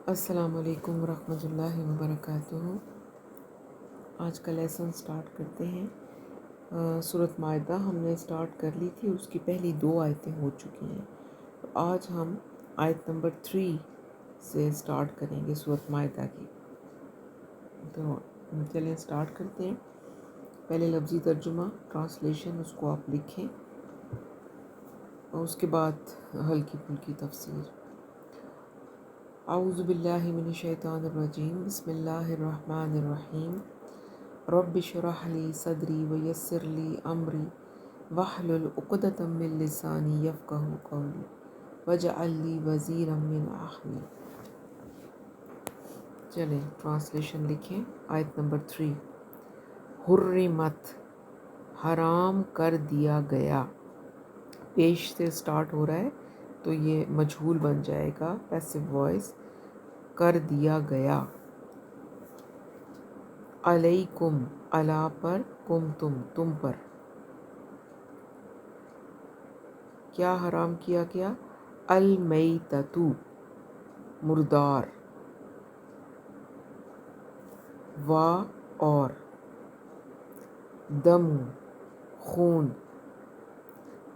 السلام علیکم ورحمۃ اللہ وبرکاتہ۔ آج کا لیسن سٹارٹ کرتے ہیں۔ سورۃ مائدہ ہم نے سٹارٹ کر لی تھی، اس کی پہلی 2 آیتیں ہو چکی ہیں۔ تو آج ہم آیت نمبر 3 سے سٹارٹ کریں گے سورۃ مائدہ کی۔ تو چلیں سٹارٹ کرتے ہیں۔ پہلے لفظی ترجمہ ٹرانسلیشن اس کو آپ لکھیں اور اس کے بعد ہلکی پھلکی تفسیر۔ اعوذ باللہ من الشیطان الرجیم، بسم اللہ الرحمن الرحیم۔ رب اشرح لی صدری ویسر لی امری واحلل عقدۃ من لسانی یفقہوا قولی واجعل لی وزیرا من اہلی۔ چلیں ٹرانسلیشن لکھیں۔ آیت نمبر 3، حرمت حرام کر دیا گیا۔ پیش سے سٹارٹ ہو رہا ہے تو یہ مجہول بن جائے گا، پیسو وائس، کر دیا گیا۔ علیکم، علی پر، کم تم پر۔ کیا حرام کیا گیا؟ المیتۃ، مردار، و اور، دم، خون،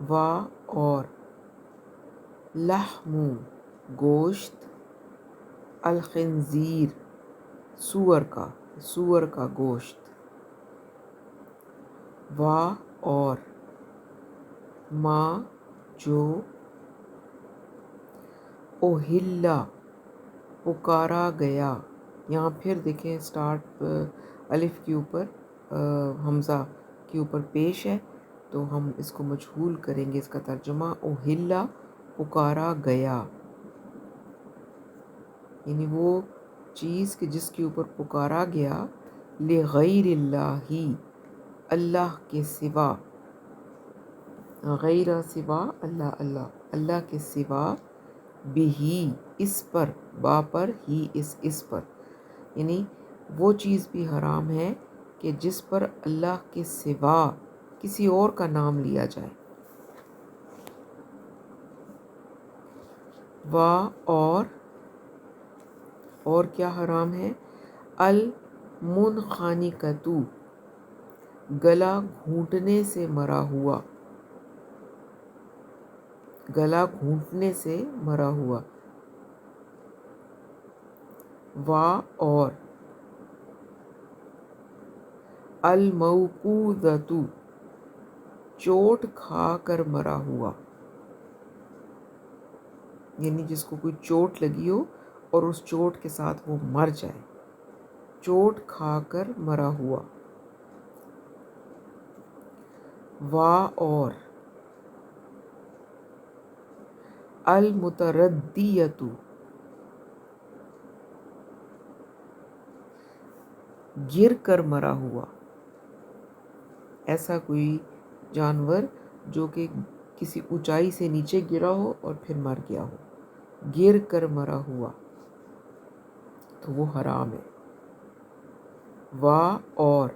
و اور، لحم، گوشت، الخنزیر، سور کا گوشت، و اور، ما جو، اوہلا پکارا گیا۔ یہاں پھر دیکھیں سٹارٹ الف کے اوپر حمزہ کے اوپر پیش ہے تو ہم اس کو مجہول کریں گے۔ اس کا ترجمہ اوہلا پکارا گیا، یعنی وہ چیز کہ جس کے اوپر پکارا گیا، لغیر اللہ، اللہ کے سوا، غیر سوا اللہ کے سوا، بہی اس پر، با پر، ہی اس پر، یعنی وہ چیز بھی حرام ہے کہ جس پر اللہ کے سوا کسی اور کا نام لیا جائے۔ اور کیا حرام ہے؟ المنخنقۃ، گلا گھونٹنے سے مرا ہوا، گلا گھونٹنے سے مرا ہوا۔ و اور، الموقوذۃ، چوٹ کھا کر مرا ہوا، یعنی جس کو کوئی چوٹ لگی ہو اور اس چوٹ کے ساتھ وہ مر جائے، چوٹ کھا کر مرا ہوا۔ و اور، المتردیۃ، گر کر مرا ہوا، ایسا کوئی جانور جو کہ کسی اونچائی سے نیچے گرا ہو اور پھر مر گیا ہو، گر کر مرا ہوا تو وہ حرام ہے۔ و اور،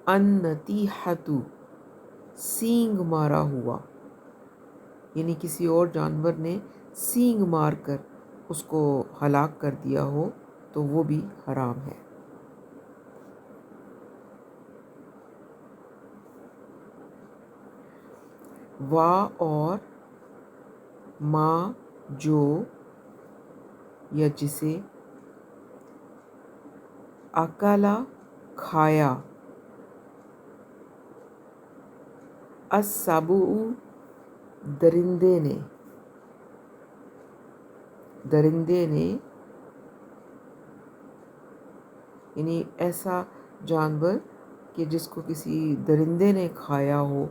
النطیحۃ، سینگ مارا ہوا، یعنی کسی اور جانور نے سینگ مار کر اس کو ہلاک کر دیا ہو تو وہ بھی حرام ہے۔ و اور، ما جو یا جسے، اکلا کھایا، السبع، درندے نے، یعنی ایسا جانور کہ جس کو کسی درندے نے کھایا ہو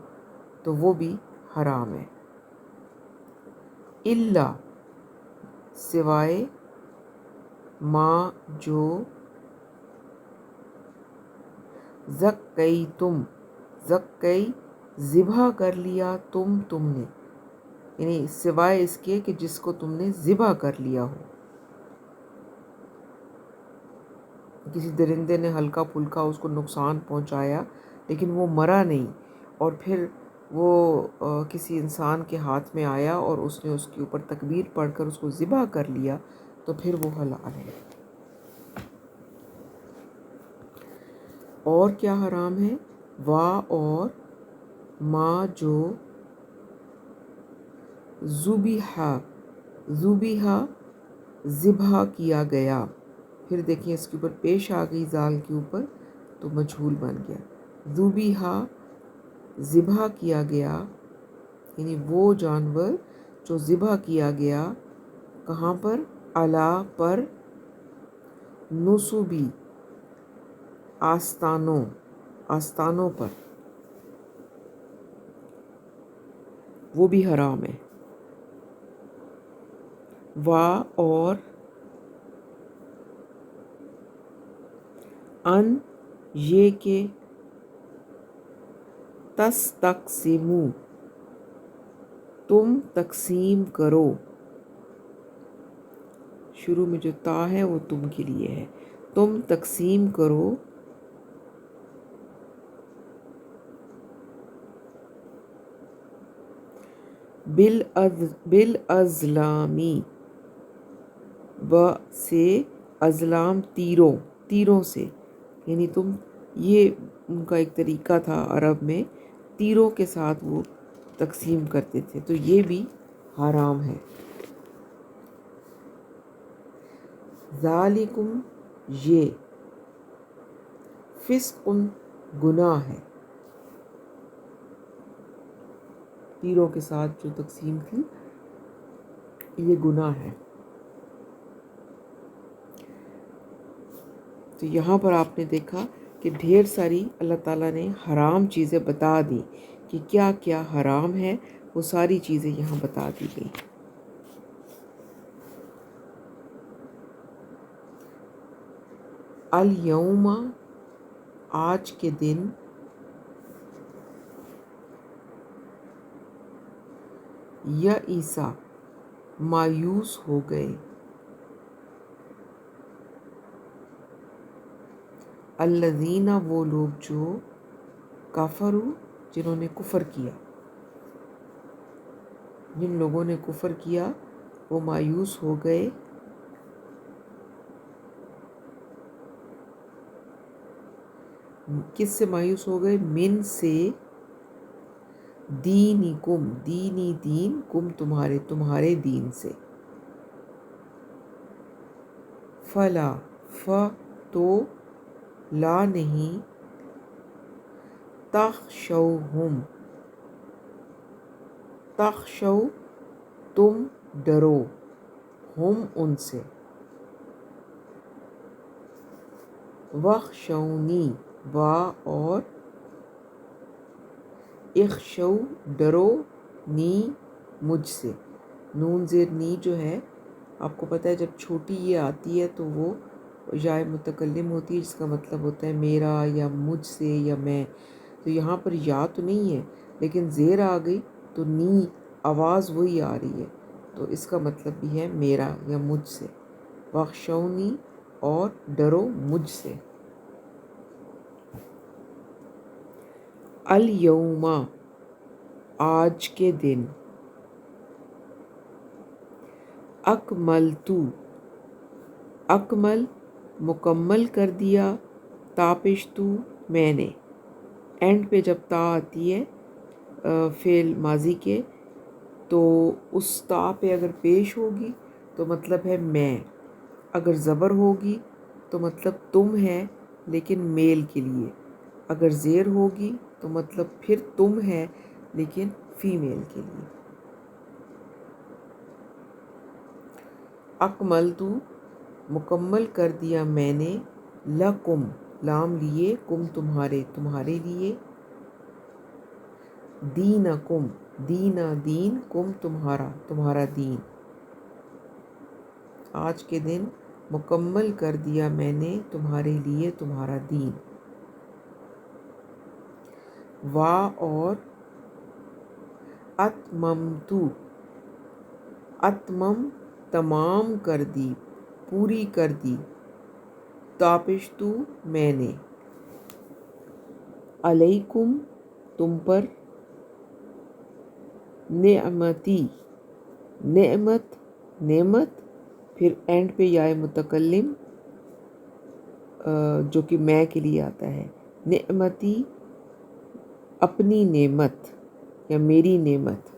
تو وہ بھی حرام ہے۔ الا، سوائے، ما جو، زکیتم، زکی ذبح کر لیا تم نے، یعنی سوائے اس کے کہ جس کو تم نے ذبح کر لیا ہو۔ کسی درندے نے ہلکا پھلکا اس کو نقصان پہنچایا لیکن وہ مرا نہیں اور پھر وہ کسی انسان کے ہاتھ میں آیا اور اس نے اس کے اوپر تکبیر پڑھ کر اس کو ذبح کر لیا تو پھر وہ حلال ہے۔ اور کیا حرام ہے؟ وا اور ما جو ذبیحہ ذبح کیا گیا، پھر دیکھیں اس کے اوپر پیش آ گئی زال کے اوپر تو مجہول بن گیا۔ ذبیحہ ذبح کیا گیا، یعنی وہ جانور جو ذبح کیا گیا کہاں پر؟ علا پر، نصبی آستانوں پر، وہ بھی حرام ہے۔ وا اور ان یہ کہ تستقسموا تم تقسیم کرو، شروع میں جو تا ہے وہ تم کے لیے ہے، تم تقسیم کرو بالازلامی سے ازلام تیروں سے، یعنی تم، یہ ان کا ایک طریقہ تھا عرب میں، تیروں کے ساتھ وہ تقسیم کرتے تھے، تو یہ بھی حرام ہے۔ ذالکم یہ، فسق گناہ ہے، تیروں کے ساتھ جو تقسیم تھی یہ گناہ ہے۔ تو یہاں پر آپ نے دیکھا کہ ڈھیر ساری اللہ تعالیٰ نے حرام چیزیں بتا دی کہ کیا کیا حرام ہے، وہ ساری چیزیں یہاں بتا دی گئی۔ الیوم آج کے دن، یئس مایوس ہو گئے، الذین وہ لوگ جو کفروا جنہوں نے کفر کیا، جن لوگوں نے کفر کیا وہ مایوس ہو گئے، کس سے مایوس ہو گئے؟ من سے، دینکم دین کم تمہارے دین سے، فلا تو لا نہیں، تخشو تم ڈرو، ہم ان سے، وخشونی وا اور اخشو ڈرو، نی مجھ سے، نون زیر نی جو ہے آپ کو پتہ ہے جب چھوٹی یہ آتی ہے تو وہ یا متکلم ہوتی ہے، جس کا مطلب ہوتا ہے میرا یا مجھ سے یا میں، تو یہاں پر یا تو نہیں ہے لیکن زیر آ گئی تو نی آواز وہی آ رہی ہے، تو اس کا مطلب بھی ہے میرا یا مجھ سے، وخشونی اور ڈرو مجھ سے۔ الیوم آج کے دن، اکمل مکمل کر دیا، تاپشتو میں نے، اینڈ پہ جب تا آتی ہے فعل ماضی کے تو اس تا پہ اگر پیش ہوگی تو مطلب ہے میں، اگر زبر ہوگی تو مطلب تم ہے لیکن میل کے لیے، اگر زیر ہوگی تو مطلب پھر تم ہے لیکن فیمیل کے لیے۔ اکملتو مکمل کر دیا میں نے، لکم لام لیے، کم تمہارے لیے، دینکم دین کم تمہارا دین، آج کے دن مکمل کر دیا میں نے تمہارے لیے تمہارا دین۔ وا اور اتمم تمام کر دی، پوری کر دی، تاپشتو میں نے، علیکم تم پر، نعمتی، نعمت نعمت، پھر اینڈ پہ یا متکلم جو کہ میں کے لیے آتا ہے، نعمتی اپنی نعمت یا میری نعمت،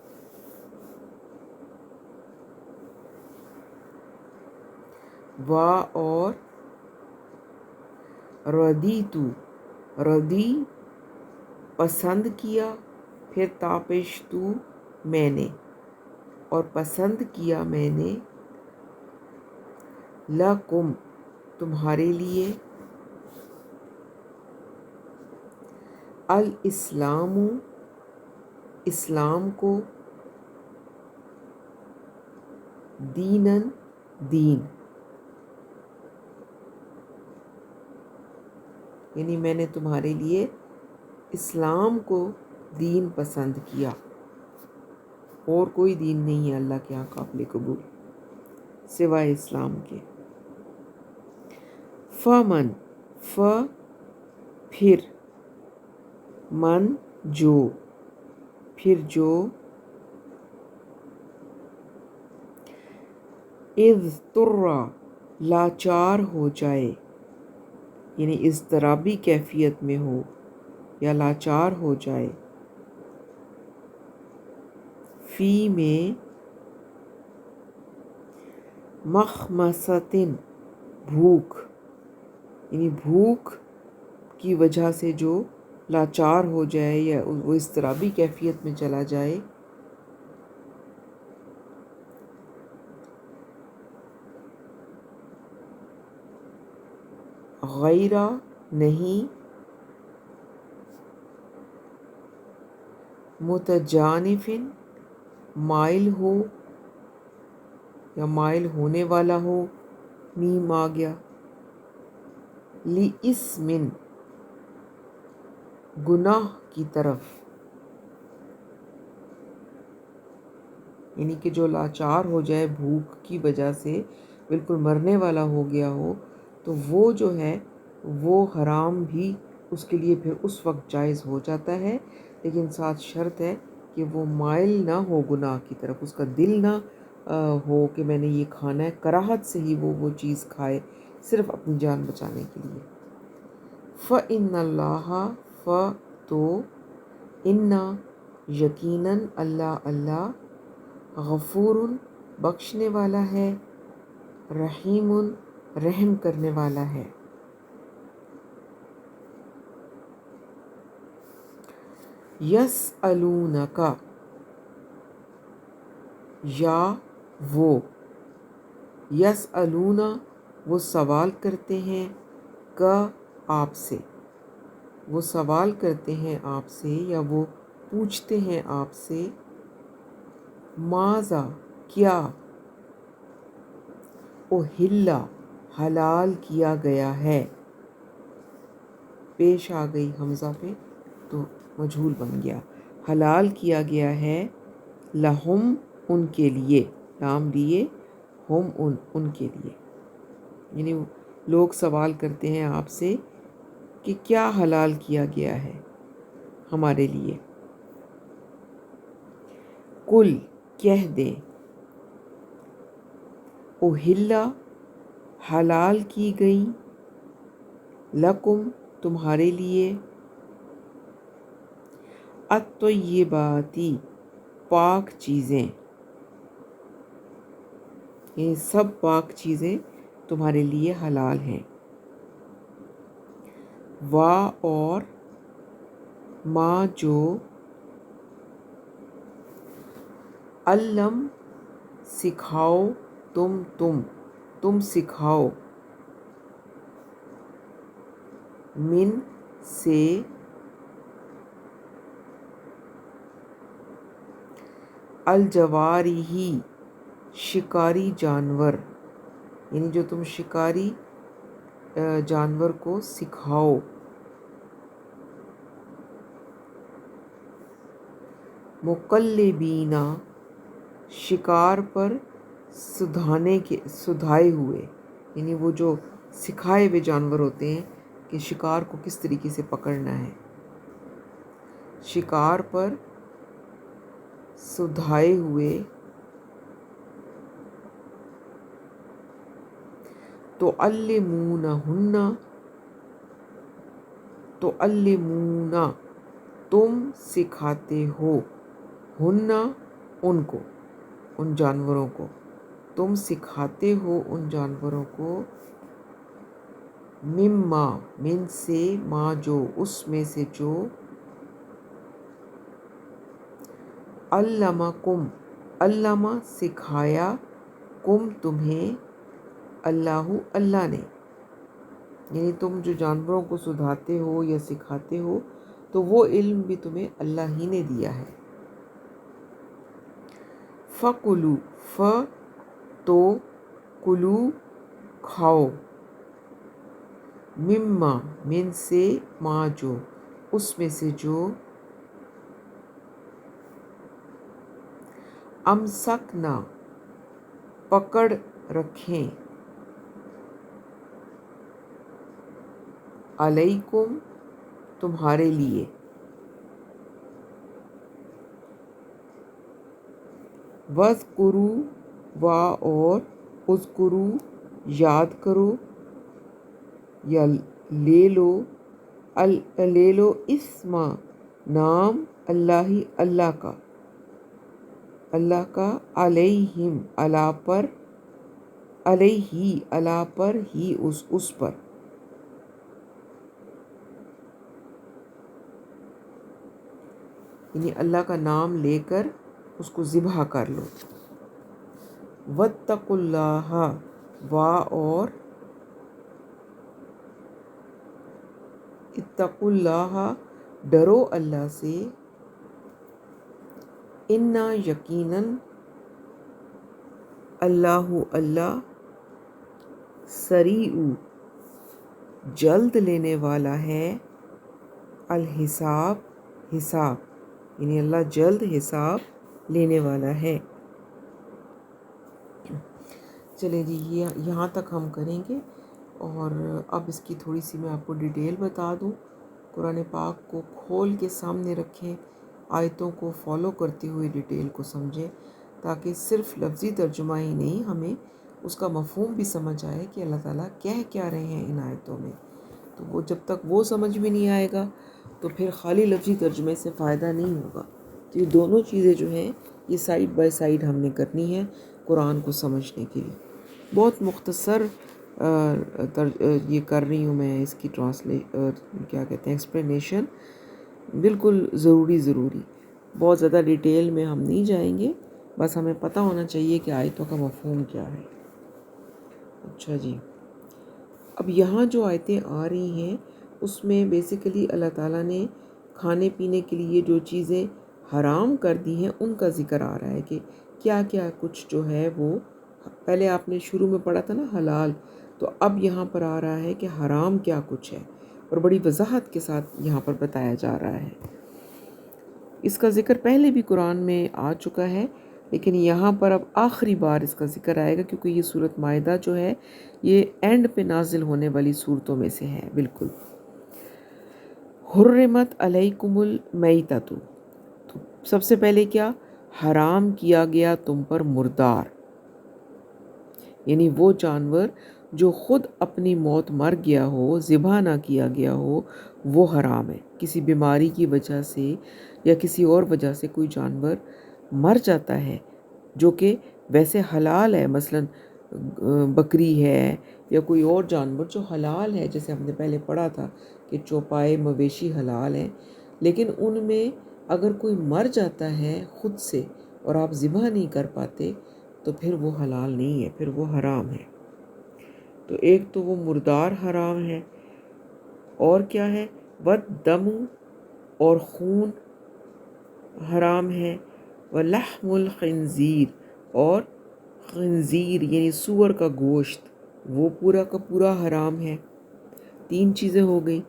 وا اور ردیتو، ردی پسند کیا، پھر تاپشتو میں نے، اور پسند کیا میں نے، لکم تمہارے لیے، الاسلام اسلام کو، دینن دین، یعنی میں نے تمہارے لیے اسلام کو دین پسند کیا، اور کوئی دین نہیں ہے اللہ کے یہاں قابل قبول سوائے اسلام کے۔ فمن، ف پھر، من جو، پھر جو، اضطر لاچار ہو جائے، یعنی اضطرابی کیفیت میں ہو یا لاچار ہو جائے، فی میں، مخمصۃ بھوک، یعنی بھوک کی وجہ سے جو لاچار ہو جائے یا وہ اضطرابی کیفیت میں چلا جائے، غیر نہیں، متجانف مائل ہو یا مائل ہونے والا ہو، میم آ گیا، لِاسْمٍ گناہ کی طرف، یعنی کہ جو لاچار ہو جائے بھوک کی وجہ سے، بالکل مرنے والا ہو گیا ہو، تو وہ جو ہے وہ حرام بھی اس کے لیے پھر اس وقت جائز ہو جاتا ہے، لیکن ساتھ شرط ہے کہ وہ مائل نہ ہو گناہ کی طرف، اس کا دل نہ ہو کہ میں نے یہ کھانا ہے، کراہت سے ہی وہ چیز کھائے صرف اپنی جان بچانے کے لیے۔ فَإِنَّ اللَّهَ تو اِنَّا یقیناً اللہ غفور بخشنے والا ہے، رحیم رحم کرنے والا ہے۔ یسألونک یا وہ، یسألون وہ سوال کرتے ہیں، کا آپ سے، وہ سوال کرتے ہیں آپ سے یا وہ پوچھتے ہیں آپ سے، ماذا کیا، احل حلال کیا گیا ہے، پیش آ گئی حمزہ پہ تو مجہول بن گیا، حلال کیا گیا ہے، لہم ان کے لیے، لام لیے، ہم ان کے لیے، یعنی لوگ سوال کرتے ہیں آپ سے کہ کیا حلال کیا گیا ہے ہمارے لیے، کل کہہ دیں، احل حلال کی گئی، لکم تمہارے لیے، الطیباتی پاک چیزیں، یہ سب پاک چیزیں تمہارے لیے حلال ہیں، وا اور ما جو، علم سکھاؤ، تم سکھاؤ، من سے، الجوارحی شکاری جانور، یعنی جو تم شکاری جانور کو سکھاؤ، مقلبین شکار پر سدھائے ہوئے، یعنی وہ جو سکھائے ہوئے جانور ہوتے ہیں کہ شکار کو کس طریقے سے پکڑنا ہے، شکار پر سدھائے ہوئے، تعلمونہن، تعلمون تم سکھاتے ہو، ہن ان کو، ان جانوروں کو، تم سکھاتے ہو ان جانوروں کو، مما من سے، ما جو اس میں سے جو، علمکم علم سکھایا، کم تمہیں، اللہ اللہ نے، یعنی تم جو جانوروں کو سدھاتے ہو یا سکھاتے ہو تو وہ علم بھی تمہیں اللہ ہی نے دیا ہے۔ فَکُلُوا، ف تو، کلو کھاؤ، مما من سے، ما جو اس میں سے جو، امسکنا پکڑ رکھیں، علیکم تمہارے لیے، وَاذْکُرُوا وا اور، اذکروا یاد کرو یا لے لو اسم نام، اللہ اللہ کا، علیہم اللہ پر، علیہ اللہ پر، ہی اس پر، یعنی اللہ کا نام لے کر اس کو ذبح کر لو۔ واتقوا اللہ وا اور، اتقوا اللہ ڈرو اللہ سے، انا یقیناً، اللہ اللہ، سریع جلد لینے والا ہے، الحساب حساب، یعنی اللہ جلد حساب لینے والا ہے۔ چلیں جی، یہاں تک ہم کریں گے، اور اب اس کی تھوڑی سی میں آپ کو ڈیٹیل بتا دوں۔ قرآن پاک کو کھول کے سامنے رکھیں، آیتوں کو فالو کرتے ہوئے ڈیٹیل کو سمجھیں، تاکہ صرف لفظی ترجمہ ہی نہیں، ہمیں اس کا مفہوم بھی سمجھ آئے کہ اللہ تعالیٰ کہہ کیا رہے ہیں ان آیتوں میں۔ تو وہ جب تک وہ سمجھ میں نہیں آئے گا تو پھر خالی لفظی ترجمے سے فائدہ نہیں ہوگا۔ تو یہ دونوں چیزیں جو ہیں یہ سائیڈ بائی سائیڈ ہم نے کرنی ہے قرآن کو سمجھنے کے لیے۔ بہت مختصر یہ کر رہی ہوں میں اس کی کیا کہتے ہیں ایکسپلینیشن، بالکل ضروری، بہت زیادہ ڈیٹیل میں ہم نہیں جائیں گے، بس ہمیں پتہ ہونا چاہیے کہ آیتوں کا مفہوم کیا ہے۔ اچھا جی، اب یہاں جو آیتیں آ رہی ہیں اس میں بیسیکلی اللہ تعالیٰ نے کھانے پینے کے لیے جو چیزیں حرام کر دی ہیں ان کا ذکر آ رہا ہے کہ کیا کیا کچھ جو ہے وہ، پہلے آپ نے شروع میں پڑھا تھا نا حلال، تو اب یہاں پر آ رہا ہے کہ حرام کیا کچھ ہے، اور بڑی وضاحت کے ساتھ یہاں پر بتایا جا رہا ہے۔ اس کا ذکر پہلے بھی قرآن میں آ چکا ہے، لیکن یہاں پر اب آخری بار اس کا ذکر آئے گا، کیونکہ یہ سورۃ مائدہ جو ہے یہ اینڈ پہ نازل ہونے والی صورتوں میں سے ہے بالکل۔ حرمت علیکم المیتۃ، تو سب سے پہلے کیا حرام کیا گیا تم پر مردار، یعنی وہ جانور جو خود اپنی موت مر گیا ہو، ذبح نہ کیا گیا ہو، وہ حرام ہے۔ کسی بیماری کی وجہ سے یا کسی اور وجہ سے کوئی جانور مر جاتا ہے جو کہ ویسے حلال ہے، مثلا بکری ہے یا کوئی اور جانور جو حلال ہے، جیسے ہم نے پہلے پڑھا تھا کہ چوپائے مویشی حلال ہیں، لیکن ان میں اگر کوئی مر جاتا ہے خود سے اور آپ ذبح نہیں کر پاتے تو پھر وہ حلال نہیں ہے، پھر وہ حرام ہے۔ تو ایک تو وہ مردار حرام ہے، اور کیا ہے، والدم اور خون حرام ہے، ولحم الخنزیر اور خنزیر یعنی سور کا گوشت وہ پورا کا پورا حرام ہے۔ 3 چیزیں ہو گئی،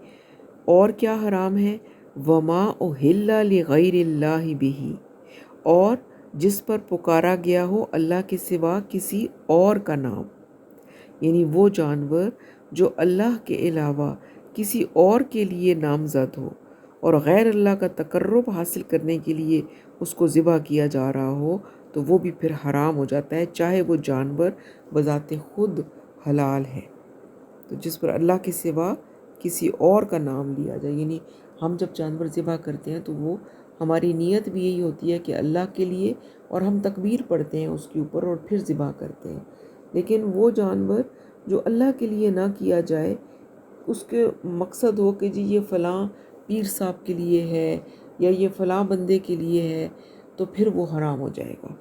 اور کیا حرام ہے، وما اہل لغیر اللہ بہ، اور جس پر پکارا گیا ہو اللہ کے سوا کسی اور کا نام، یعنی وہ جانور جو اللہ کے علاوہ کسی اور کے لیے نامزد ہو اور غیر اللہ کا تقرب حاصل کرنے کے لیے اس کو ذبح کیا جا رہا ہو تو وہ بھی پھر حرام ہو جاتا ہے، چاہے وہ جانور بذات خود حلال ہے۔ تو جس پر اللہ کے سوا کسی اور کا نام لیا جائے، یعنی ہم جب جانور ذبح کرتے ہیں تو وہ ہماری نیت بھی یہی ہوتی ہے کہ اللہ کے لیے، اور ہم تکبیر پڑھتے ہیں اس کے اوپر اور پھر ذبح کرتے ہیں۔ لیکن وہ جانور جو اللہ کے لیے نہ کیا جائے، اس کے مقصد ہو کہ جی یہ فلاں پیر صاحب کے لیے ہے یا یہ فلاں بندے کے لیے ہے، تو پھر وہ حرام ہو جائے گا۔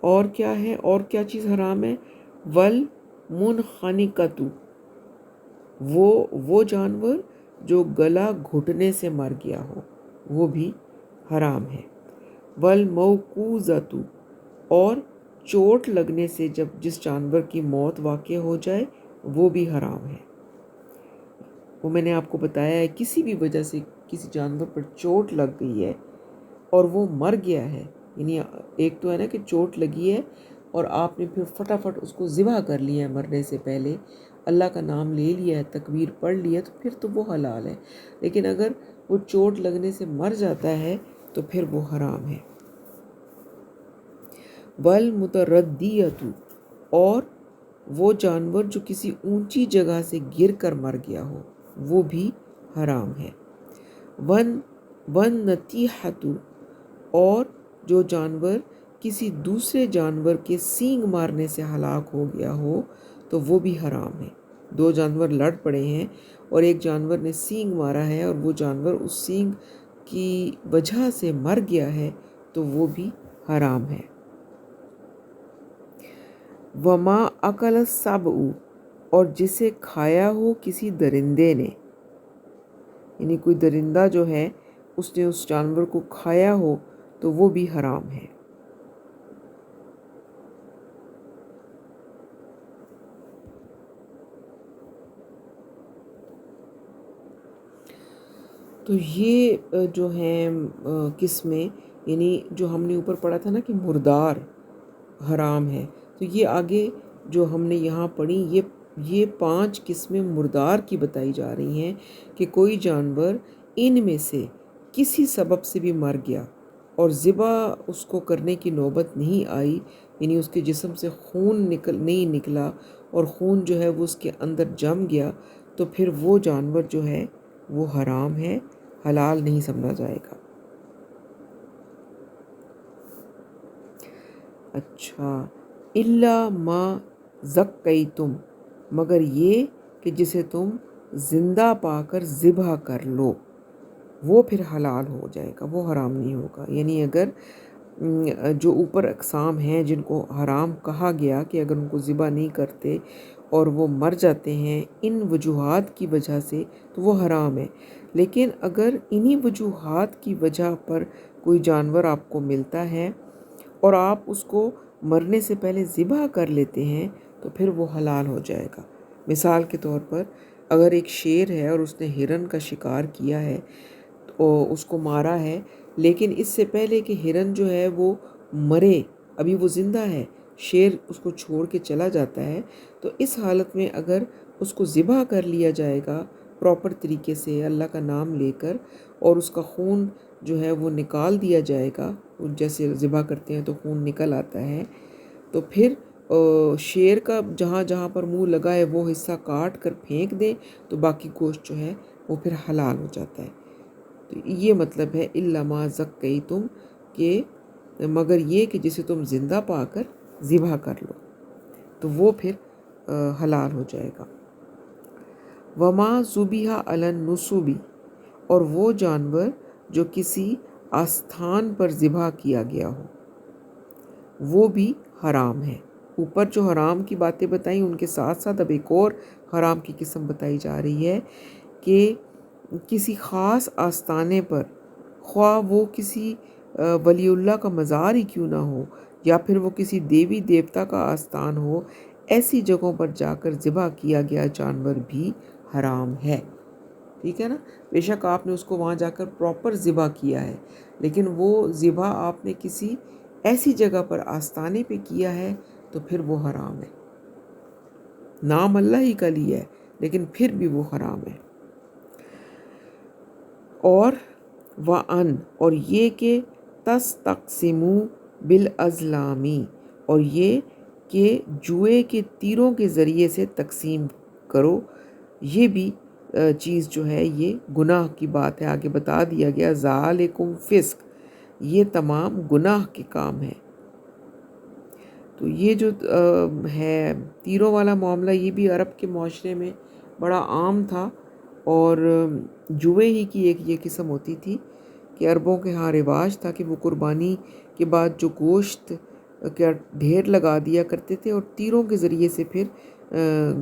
اور کیا ہے، اور کیا چیز حرام ہے؟ وَالْمُنْخَنِقَةُ، وہ جانور جو گلا گھٹنے سے مر گیا ہو، وہ بھی حرام ہے۔ وَالْمَوْقُوذَةُ، اور چوٹ لگنے سے جس جانور کی موت واقع ہو جائے وہ بھی حرام ہے۔ وہ میں نے آپ کو بتایا ہے، کسی بھی وجہ سے کسی جانور پر چوٹ لگ گئی ہے اور وہ مر گیا ہے، یعنی ایک تو ہے نا کہ چوٹ لگی ہے اور آپ نے پھر فٹافٹ اس کو ذبح کر لیا ہے مرنے سے پہلے، اللہ کا نام لے لیا ہے، تکبیر پڑھ لیا، تو پھر تو وہ حلال ہے۔ لیکن اگر وہ چوٹ لگنے سے مر جاتا ہے تو پھر وہ حرام ہے۔ وَالْمُتَرَدِّيَةُ، اور وہ جانور جو کسی اونچی جگہ سے گر کر مر گیا ہو، وہ بھی حرام ہے۔ وَالنَّتِيحَةُ، اور جو جانور کسی دوسرے جانور کے سینگ مارنے سے ہلاک ہو گیا ہو تو وہ بھی حرام ہے۔ دو جانور لڑ پڑے ہیں اور ایک جانور نے سینگ مارا ہے اور وہ جانور اس سینگ کی وجہ سے مر گیا ہے تو وہ بھی حرام ہے۔ وَمَا أَكَلَ السَّبْعُ، اور جسے کھایا ہو کسی درندے نے، یعنی کوئی درندہ جو ہے اس نے اس جانور کو کھایا ہو تو وہ بھی حرام ہے۔ تو یہ جو ہیں قسمیں، یعنی جو ہم نے اوپر پڑھا تھا نا کہ مردار حرام ہے، تو یہ آگے جو ہم نے یہاں پڑھی یہ 5 قسمیں مردار کی بتائی جا رہی ہیں کہ کوئی جانور ان میں سے کسی سبب سے بھی مر گیا اور ذبح اس کو کرنے کی نوبت نہیں آئی، یعنی اس کے جسم سے خون نہیں نکلا اور خون جو ہے وہ اس کے اندر جم گیا، تو پھر وہ جانور جو ہے وہ حرام ہے، حلال نہیں سمجھا جائے گا۔ اچھا، اِلَّا مَا ذَكَّيْتُمْ، مگر یہ کہ جسے تم زندہ پا کر ذبح کر لو، وہ پھر حلال ہو جائے گا، وہ حرام نہیں ہوگا۔ یعنی اگر جو اوپر اقسام ہیں جن کو حرام کہا گیا کہ اگر ان کو ذبح نہیں کرتے اور وہ مر جاتے ہیں ان وجوہات کی وجہ سے تو وہ حرام ہے، لیکن اگر انہی وجوہات کی وجہ پر کوئی جانور آپ کو ملتا ہے اور آپ اس کو مرنے سے پہلے ذبح کر لیتے ہیں تو پھر وہ حلال ہو جائے گا۔ مثال کے طور پر اگر ایک شیر ہے اور اس نے ہرن کا شکار کیا ہے تو اس کو مارا ہے، لیکن اس سے پہلے کہ ہرن جو ہے وہ مرے، ابھی وہ زندہ ہے، شیر اس کو چھوڑ کے چلا جاتا ہے، تو اس حالت میں اگر اس کو ذبح کر لیا جائے گا پراپر طریقے سے اللہ کا نام لے کر اور اس کا خون جو ہے وہ نکال دیا جائے گا، جیسے ذبح کرتے ہیں تو خون نکل آتا ہے، تو پھر شیر کا جہاں جہاں پر منہ لگا ہے وہ حصہ کاٹ کر پھینک دیں تو باقی گوشت جو ہے وہ پھر حلال ہو جاتا ہے۔ تو یہ مطلب ہے اِلَّا مَا ذَكَّيْتُمْ، کہ مگر یہ کہ جسے تم زندہ پا کر ذبح کر لو تو وہ پھر حلال ہو جائے گا۔ وَمَا ذُبِحَ عَلَى النُّصُبِ، اور وہ جانور جو کسی آستان پر ذبح کیا گیا ہو وہ بھی حرام ہے۔ اوپر جو حرام کی باتیں بتائیں ان کے ساتھ ساتھ اب ایک اور حرام کی قسم بتائی جا رہی ہے کہ کسی خاص آستانے پر، خواہ وہ کسی ولی اللہ کا مزار ہی کیوں نہ ہو یا پھر وہ کسی دیوی دیوتا کا آستان ہو، ایسی جگہوں پر جا کر ذبح کیا گیا جانور بھی حرام ہے۔ ٹھیک ہے نا، بے شک آپ نے اس کو وہاں جا کر پراپر ذبح کیا ہے، لیکن وہ ذبح آپ نے کسی ایسی جگہ پر آستانے پہ کیا ہے تو پھر وہ حرام ہے، نام اللہ ہی کا لیا ہے لیکن پھر بھی وہ حرام ہے۔ اور وَأَن اور یہ کہ تَسْتَقْسِمُوا بِالْأَزْلَامِ اور یہ کہ جوئے کے تیروں کے ذریعے سے تقسیم کرو، یہ بھی چیز جو ہے یہ گناہ کی بات ہے۔ آگے بتا دیا گیا ذَالِکُمْ فِسْق، یہ تمام گناہ کے کام ہیں۔ تو یہ جو ہے تیروں والا معاملہ، یہ بھی عرب کے معاشرے میں بڑا عام تھا، اور جوئے ہی کی ایک یہ قسم ہوتی تھی کہ عربوں کے ہاں رواج تھا کہ وہ قربانی کے بعد جو گوشت کا ڈھیر لگا دیا کرتے تھے اور تیروں کے ذریعے سے پھر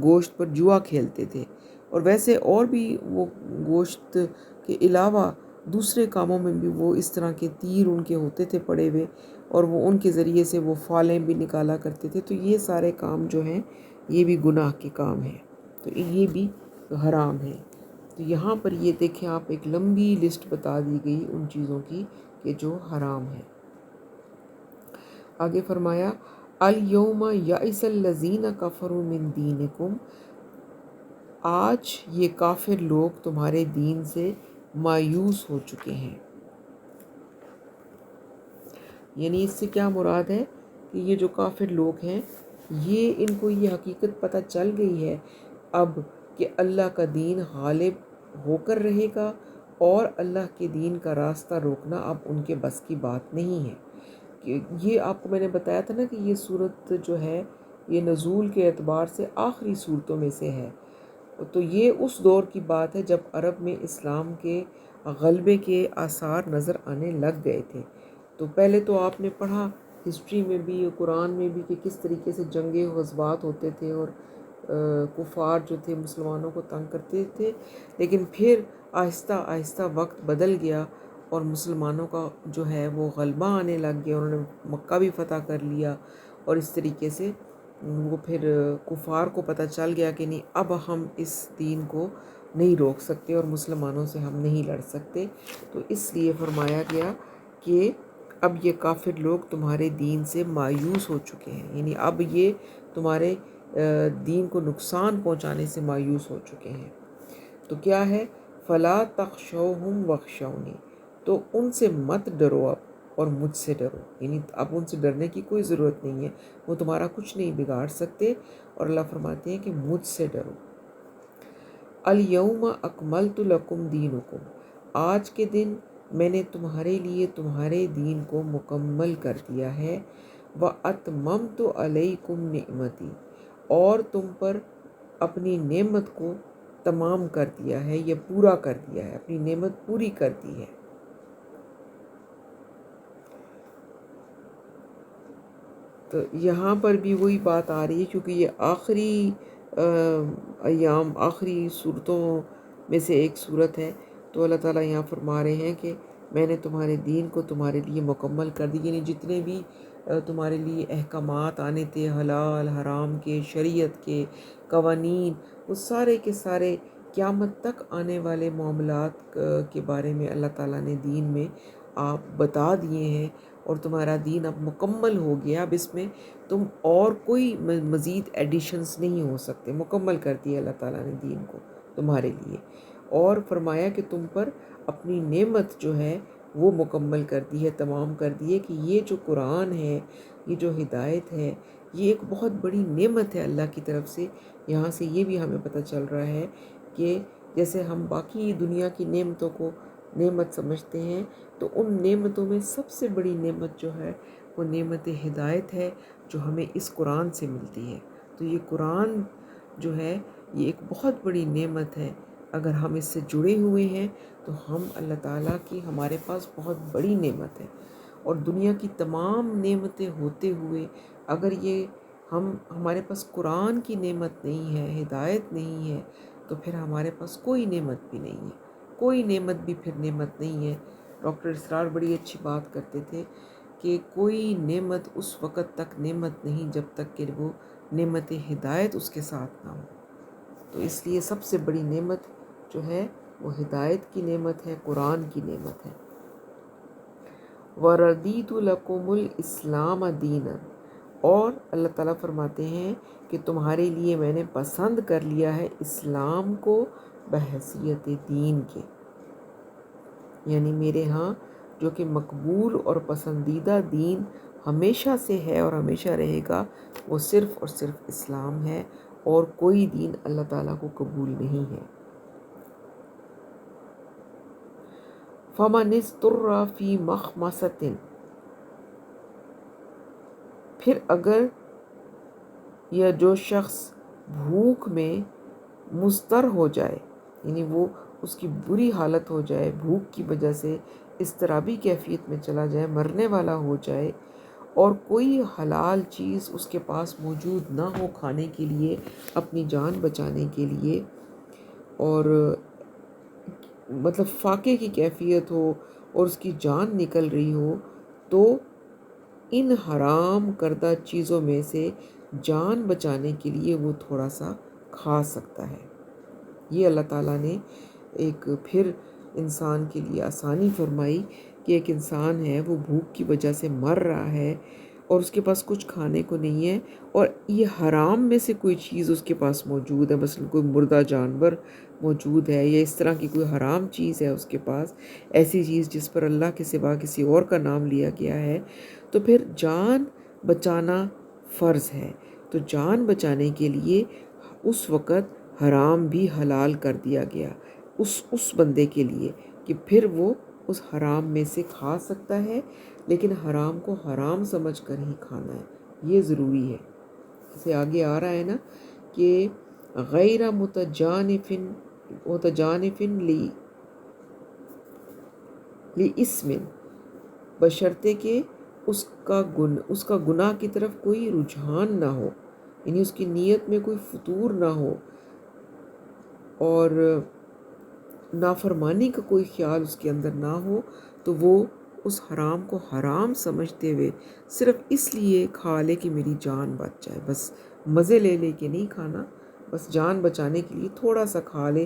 گوشت پر جوا کھیلتے تھے۔ اور ویسے اور بھی وہ گوشت کے علاوہ دوسرے کاموں میں بھی وہ اس طرح کے تیر ان کے ہوتے تھے پڑے ہوئے، اور وہ ان کے ذریعے سے وہ فالیں بھی نکالا کرتے تھے۔ تو یہ سارے کام جو ہیں یہ بھی گناہ کے کام ہیں، تو یہ بھی حرام ہے۔ تو یہاں پر یہ دیکھیں آپ، ایک لمبی لسٹ بتا دی گئی ان چیزوں کی کہ جو حرام ہے۔ آگے فرمایا الیوم یئس الذین کفروا من دینکم، آج یہ کافر لوگ تمہارے دین سے مایوس ہو چکے ہیں۔ یعنی اس سے کیا مراد ہے کہ یہ جو کافر لوگ ہیں، یہ ان کو یہ حقیقت پتہ چل گئی ہے اب کہ اللہ کا دین غالب ہو کر رہے گا، اور اللہ کے دین کا راستہ روکنا اب ان کے بس کی بات نہیں ہے۔ یہ آپ کو میں نے بتایا تھا نا کہ یہ صورت جو ہے یہ نزول کے اعتبار سے آخری صورتوں میں سے ہے۔ تو یہ اس دور کی بات ہے جب عرب میں اسلام کے غلبے کے آثار نظر آنے لگ گئے تھے۔ تو پہلے تو آپ نے پڑھا ہسٹری میں بھی، قرآن میں بھی، کہ کس طریقے سے جنگیں غزوات ہوتے تھے اور کفار جو تھے مسلمانوں کو تنگ کرتے تھے، لیکن پھر آہستہ آہستہ وقت بدل گیا اور مسلمانوں کا جو ہے وہ غلبہ آنے لگ گیا، انہوں نے مکہ بھی فتح کر لیا، اور اس طریقے سے وہ پھر کفار کو پتہ چل گیا کہ نہیں، اب ہم اس دین کو نہیں روک سکتے اور مسلمانوں سے ہم نہیں لڑ سکتے۔ تو اس لیے فرمایا گیا کہ اب یہ کافر لوگ تمہارے دین سے مایوس ہو چکے ہیں، یعنی اب یہ تمہارے دین کو نقصان پہنچانے سے مایوس ہو چکے ہیں۔ تو کیا ہے فَلَا تَخْشَوْهُمْ وَاخْشَوْنِی، تو ان سے مت ڈرو اب اور مجھ سے ڈرو، یعنی اب ان سے ڈرنے کی کوئی ضرورت نہیں ہے، وہ تمہارا کچھ نہیں بگاڑ سکتے، اور اللہ فرماتے ہیں کہ مجھ سے ڈرو۔ الیوم اکملت لکم دینکم، آج کے دن میں نے تمہارے لیے تمہارے دین کو مکمل کر دیا ہے، وَأَتْمَمْتُ عَلَيْكُمْ نِعْمَتِی، اور تم پر اپنی نعمت کو تمام کر دیا ہے یا پورا کر دیا ہے، اپنی نعمت پوری کر دی ہے۔ تو یہاں پر بھی وہی بات آ رہی ہے، کیونکہ یہ آخری ایام، آخری صورتوں میں سے ایک صورت ہے، تو اللہ تعالیٰ یہاں فرما رہے ہیں کہ میں نے تمہارے دین کو تمہارے لیے مکمل کر دی، یعنی جتنے بھی تمہارے لیے احکامات آنے تھے حلال حرام کے، شریعت کے قوانین، وہ سارے کے سارے قیامت تک آنے والے معاملات کے بارے میں اللہ تعالیٰ نے دین میں آپ بتا دیے ہیں، اور تمہارا دین اب مکمل ہو گیا، اب اس میں تم اور کوئی مزید ایڈیشنز نہیں ہو سکتے، مکمل کر دیا اللہ تعالیٰ نے دین کو تمہارے لیے، اور فرمایا کہ تم پر اپنی نعمت جو ہے وہ مکمل کر دی ہے، تمام کر دی ہے، کہ یہ جو قرآن ہے، یہ جو ہدایت ہے، یہ ایک بہت بڑی نعمت ہے اللہ کی طرف سے۔ یہاں سے یہ بھی ہمیں پتہ چل رہا ہے کہ جیسے ہم باقی دنیا کی نعمتوں کو نعمت سمجھتے ہیں، تو ان نعمتوں میں سب سے بڑی نعمت جو ہے وہ نعمت ہدایت ہے، جو ہمیں اس قرآن سے ملتی ہے۔ تو یہ قرآن جو ہے یہ ایک بہت بڑی نعمت ہے، اگر ہم اس سے جڑے ہوئے ہیں تو ہم اللہ تعالیٰ کی ہمارے پاس بہت بڑی نعمت ہے، اور دنیا کی تمام نعمتیں ہوتے ہوئے اگر یہ ہمارے پاس قرآن کی نعمت نہیں ہے، ہدایت نہیں ہے، تو پھر ہمارے پاس کوئی نعمت بھی نہیں ہے، کوئی نعمت بھی پھر نعمت نہیں ہے۔ ڈاکٹر اسرار بڑی اچھی بات کرتے تھے کہ کوئی نعمت اس وقت تک نعمت نہیں جب تک کہ وہ نعمت ہدایت اس کے ساتھ نہ ہو۔ تو اس لیے سب سے بڑی نعمت جو ہے وہ ہدایت کی نعمت ہے، قرآن کی نعمت ہے۔ وَرَضِیتُ لَکُمُ الْإِسْلَامَ دِینًا، اور اللہ تعالیٰ فرماتے ہیں کہ تمہارے لیے میں نے پسند کر لیا ہے اسلام کو بحیثیت دین کے۔ یعنی میرے ہاں جو کہ مقبول اور پسندیدہ دین ہمیشہ سے ہے اور ہمیشہ رہے گا، وہ صرف اور صرف اسلام ہے، اور کوئی دین اللہ تعالیٰ کو قبول نہیں ہے۔ فَمَنِ اضْطُرَّ فِي مَخْمَصَةٍ، پھر اگر یا جو شخص بھوک میں مضطر ہو جائے، یعنی وہ اس کی بری حالت ہو جائے، بھوک کی وجہ سے اضطرابی کیفیت میں چلا جائے، مرنے والا ہو جائے، اور کوئی حلال چیز اس کے پاس موجود نہ ہو کھانے کے لیے، اپنی جان بچانے کے لیے، اور مطلب فاقے کی کیفیت ہو اور اس کی جان نکل رہی ہو، تو ان حرام کردہ چیزوں میں سے جان بچانے کے لیے وہ تھوڑا سا کھا سکتا ہے۔ یہ اللہ تعالیٰ نے ایک پھر انسان کے لیے آسانی فرمائی کہ ایک انسان ہے، وہ بھوک کی وجہ سے مر رہا ہے اور اس کے پاس کچھ کھانے کو نہیں ہے، اور یہ حرام میں سے کوئی چیز اس کے پاس موجود ہے، مثلا کوئی مردہ جانور موجود ہے، یا اس طرح کی کوئی حرام چیز ہے اس کے پاس، ایسی چیز جس پر اللہ کے سوا کسی اور کا نام لیا گیا ہے، تو پھر جان بچانا فرض ہے۔ تو جان بچانے کے لیے اس وقت حرام بھی حلال کر دیا گیا اس بندے کے لیے، کہ پھر وہ اس حرام میں سے کھا سکتا ہے، لیکن حرام کو حرام سمجھ کر ہی کھانا ہے، یہ ضروری ہے۔ اسے آگے آ رہا ہے نا کہ غیر متجانف لِإِثْمٍ، بشرطے کہ اس کا گناہ کی طرف کوئی رجحان نہ ہو، یعنی اس کی نیت میں کوئی فتور نہ ہو، اور نافرمانی کا کوئی خیال اس کے اندر نہ ہو، تو وہ اس حرام کو حرام سمجھتے ہوئے صرف اس لیے کھا لے کہ میری جان بچ جائے، بس مزے لے لے کے نہیں کھانا، بس جان بچانے کے لیے تھوڑا سا کھا لے،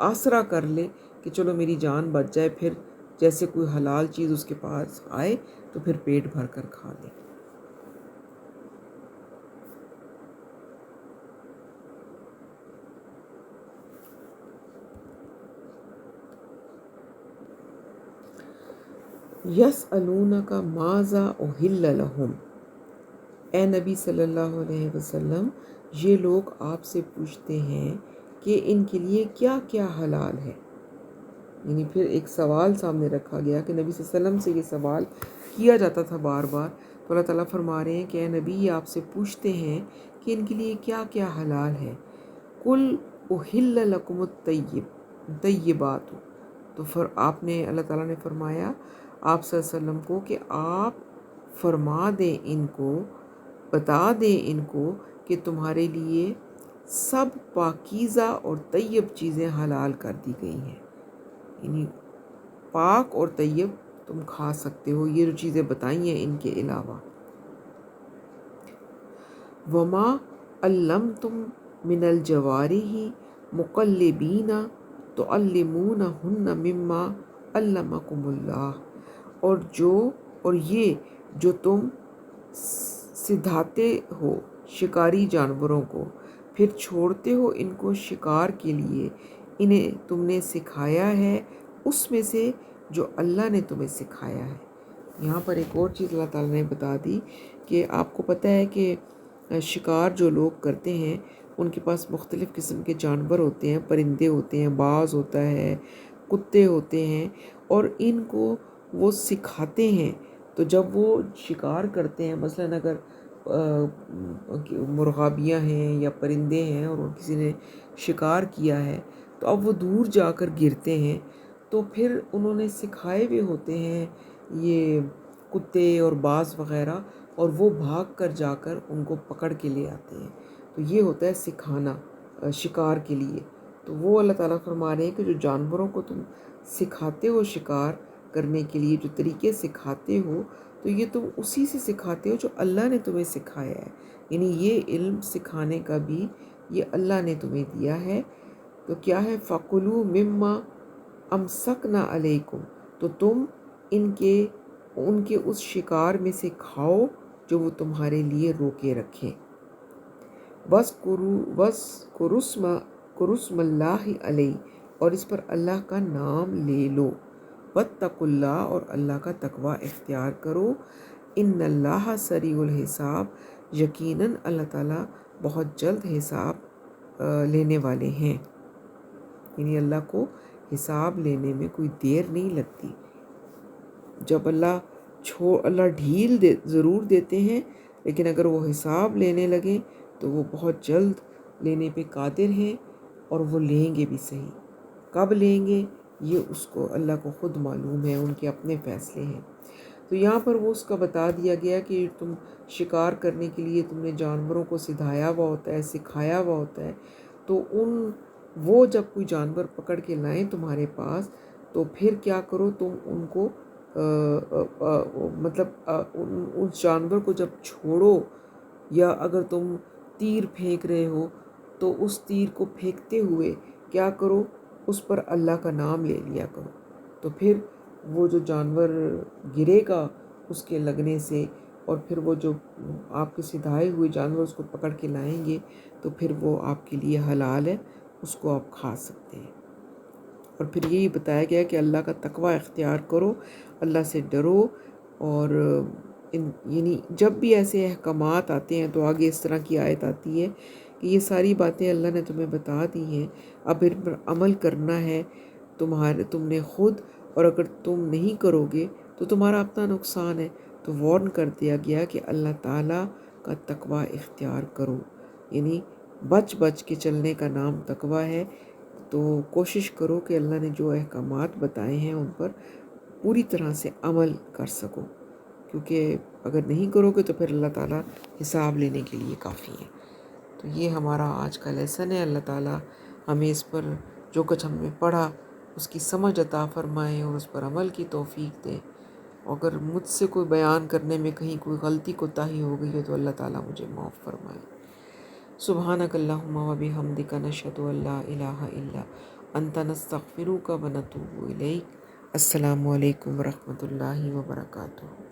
آسرا کر لے کہ چلو میری جان بچ جائے، پھر جیسے کوئی حلال چیز اس کے پاس آئے تو پھر پیٹ بھر کر کھا لے۔ یسألونک ماذا احل لہم، اے نبی صلی اللہ علیہ وسلم، یہ لوگ آپ سے پوچھتے ہیں کہ ان کے لیے کیا کیا حلال ہے۔ یعنی پھر ایک سوال سامنے رکھا گیا کہ نبی صلی اللہ علیہ وسلم سے یہ سوال کیا جاتا تھا بار بار، تو اللہ تعالیٰ فرما رہے ہیں کہ اے نبی، یہ آپ سے پوچھتے ہیں کہ ان کے لیے کیا کیا حلال ہے۔ قل احل لکم الطیبات، تو آپ نے اللہ تعالیٰ نے فرمایا آپ صلی اللہ علیہ وسلم کو کہ آپ فرما دیں ان کو، بتا دیں ان کو کہ تمہارے لیے سب پاکیزہ اور طیب چیزیں حلال کر دی گئی ہیں، یعنی پاک اور طیب تم کھا سکتے ہو، یہ جو چیزیں بتائی ہیں ان کے علاوہ۔ وما علمتم من الجوارح مقلبین تعلمونہن مما علمکم اللہ، اور یہ جو تم سدھاتے ہو شکاری جانوروں کو، پھر چھوڑتے ہو ان کو شکار کے لیے، انہیں تم نے سکھایا ہے اس میں سے جو اللہ نے تمہیں سکھایا ہے۔ یہاں پر ایک اور چیز اللہ تعالیٰ نے بتا دی کہ آپ کو پتہ ہے کہ شکار جو لوگ کرتے ہیں ان کے پاس مختلف قسم کے جانور ہوتے ہیں، پرندے ہوتے ہیں، باز ہوتا ہے، کتے ہوتے ہیں، اور ان کو وہ سکھاتے ہیں۔ تو جب وہ شکار کرتے ہیں، مثلاً اگر مرغابیاں ہیں یا پرندے ہیں اور کسی نے شکار کیا ہے، تو اب وہ دور جا کر گرتے ہیں، تو پھر انہوں نے سکھائے ہوئے ہوتے ہیں یہ کتے اور باز وغیرہ، اور وہ بھاگ کر جا کر ان کو پکڑ کے لے آتے ہیں۔ تو یہ ہوتا ہے سکھانا شکار کے لیے۔ تو وہ اللہ تعالیٰ فرما رہے ہیں کہ جو جانوروں کو تم سکھاتے ہو شکار کرنے کے لیے، جو طریقے سکھاتے ہو، تو یہ تم اسی سے سکھاتے ہو جو اللہ نے تمہیں سکھایا ہے، یعنی یہ علم سکھانے کا بھی یہ اللہ نے تمہیں دیا ہے۔ تو کیا ہے؟ فَقُلُوا مِمَّا أَمْسَكْنَا عَلَيْكُمْ، تو تم ان کے اس شکار میں سے کھاؤ جو وہ تمہارے لیے روکے رکھیں۔ وَاذْكُرُوا اسْمَ اللَّهِ عَلَيْهِ، اور اس پر اللہ کا نام لے لو۔ وَاتَّقُوا اور اللہ کا تقوی اختیار کرو، ان اللہ سریع الحساب، یقیناً اللہ تعالیٰ بہت جلد حساب لینے والے ہیں، یعنی اللہ کو حساب لینے میں کوئی دیر نہیں لگتی۔ جب اللہ ڈھیل ضرور دیتے ہیں، لیکن اگر وہ حساب لینے لگیں تو وہ بہت جلد لینے پہ قادر ہیں، اور وہ لیں گے بھی صحیح۔ کب لیں گے یہ اس کو اللہ کو خود معلوم ہے، ان کے اپنے فیصلے ہیں۔ تو یہاں پر وہ اس کا بتا دیا گیا کہ تم شکار کرنے کے لیے تم نے جانوروں کو سدھایا ہوا ہوتا ہے، سکھایا ہوا ہوتا ہے، تو وہ جب کوئی جانور پکڑ کے لائیں تمہارے پاس تو پھر کیا کرو، تم ان کو اس جانور کو جب چھوڑو، یا اگر تم تیر پھینک رہے ہو تو اس تیر کو پھینکتے ہوئے کیا کرو، اس پر اللہ کا نام لے لیا کرو، تو پھر وہ جو جانور گرے گا اس کے لگنے سے، اور پھر وہ جو آپ کے سدھائے ہوئے جانور اس کو پکڑ کے لائیں گے تو پھر وہ آپ کے لیے حلال ہے، اس کو آپ کھا سکتے ہیں۔ اور پھر یہی بتایا گیا کہ اللہ کا تقوی اختیار کرو، اللہ سے ڈرو، اور یعنی جب بھی ایسے احکامات آتے ہیں تو آگے اس طرح کی آیت آتی ہے کہ یہ ساری باتیں اللہ نے تمہیں بتا دی ہیں، اب ان پر عمل کرنا ہے تم نے خود، اور اگر تم نہیں کرو گے تو تمہارا اپنا نقصان ہے۔ تو وارن کر دیا گیا کہ اللہ تعالیٰ کا تقوی اختیار کرو، یعنی بچ کے چلنے کا نام تقوی ہے۔ تو کوشش کرو کہ اللہ نے جو احکامات بتائے ہیں ان پر پوری طرح سے عمل کر سکو، کیونکہ اگر نہیں کرو گے تو پھر اللہ تعالیٰ حساب لینے کے لیے کافی ہے۔ تو یہ ہمارا آج کا لیسن ہے۔ اللہ تعالیٰ ہمیں اس پر جو کچھ ہم نے پڑھا اس کی سمجھ عطا فرمائے اور اس پر عمل کی توفیق دے۔ اگر مجھ سے کوئی بیان کرنے میں کہیں کوئی غلطی کوتاہی ہو گئی ہے تو اللہ تعالیٰ مجھے معاف فرمائے۔ سبحانک اللہم و بحمدک، نشہد ان لا الہ الا انت، نستغفرک و نتوب الیک۔ السلام علیکم ورحمۃ اللہ وبرکاتہ۔